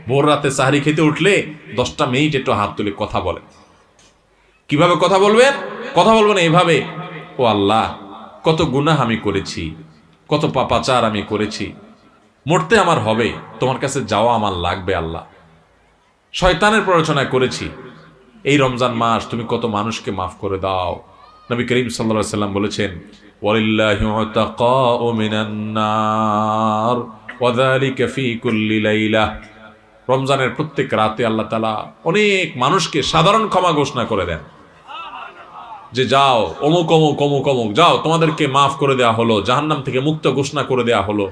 ভোর রাতে সাহরি খেতে উঠলে 10টা মিনিট একটু হাত তুলে কথা বলেন। কিভাবে কথা বলবেন? কথা বলবেন এইভাবে, ও আল্লাহ, কত গুনাহ আমি করেছি, কত পাপাচার আমি করেছি, মরতে আমার হবে, তোমার কাছে যাওয়া আমার লাগবে আল্লাহ, শয়তানের প্ররোচনা করেছি, এই রমজান মাস তুমি কত মানুষকে মাফ করে দাও। নবী করিম সাল্লাল্লাহু আলাইহি ওয়াসাল্লাম বলেছেন, ওয়ালিল্লাহি উতাকাউ মিনান নার ওয়া যালিকা ফি কুল্লি লাইলা। রমজানের প্রত্যেক রাতে আল্লাহ তাআলা অনেক মানুষকে সাধারণ ক্ষমা ঘোষণা করে দেন, যে যাও অমুক অমুক অমুক অমুক, যাও তোমাদেরকে মাফ করে দেওয়া হলো, জাহান্নাম থেকে মুক্ত ঘোষণা করে দেওয়া হলো।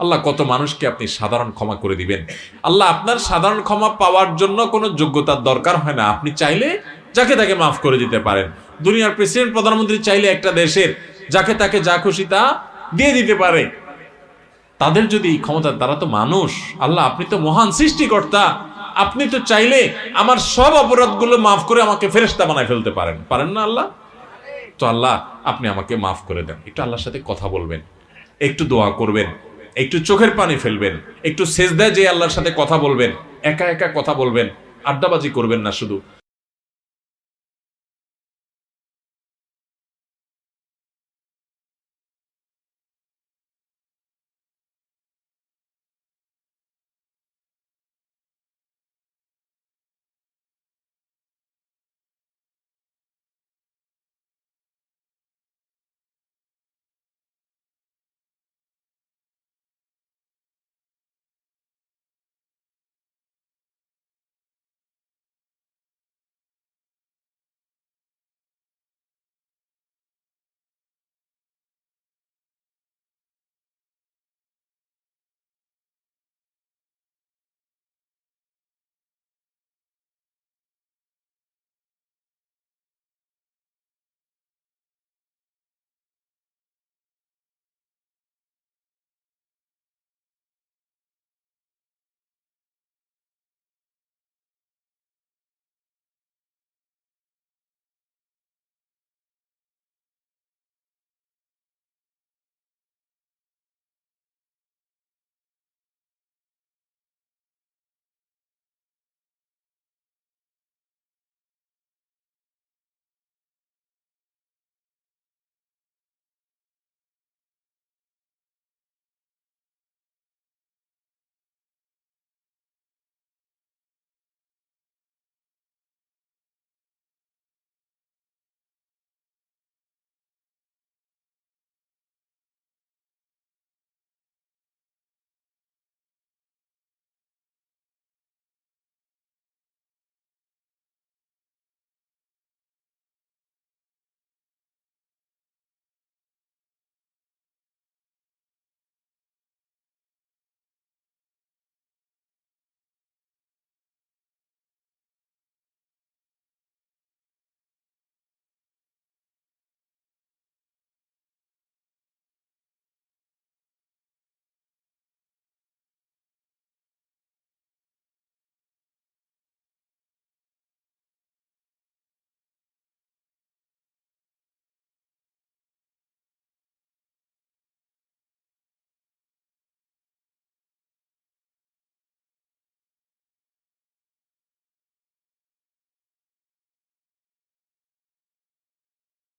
আল্লাহ কত মানুষকে আপনি সাধারণ ক্ষমা করে দিবেন। আল্লাহ আপনার সাধারণ ক্ষমা পাওয়ার জন্য কোনো যোগ্যতার দরকার হয় না, আপনি চাইলে যাকে তাকে মাফ করে দিতে পারেন। দুনিয়ার প্রেসিডেন্ট প্রধানমন্ত্রী চাইলে একটা দেশের যাকে তাকে যা খুশি তা দিয়ে দিতে পারে। তাদের যদি ক্ষমতা, তারা তো মানুষ। আল্লাহ আপনি তো মহান সৃষ্টিকর্তা, আপনি তো চাইলে আমার সব অপরাধগুলো মাফ করে আমাকে ফেরেশতা বানায় ফেলতে পারেন, পারেন না আল্লাহ? তো আল্লাহ আপনি আমাকে মাফ করে দেন। একটু আল্লাহর সাথে কথা বলবেন, একটু দোয়া করবেন, একটু চোখের পানি ফেলবেন, একটু সেজদায় যে আল্লাহর সাথে কথা বলবেন, একা একা কথা বলবেন, আড্ডাবাজি করবেন না শুধু।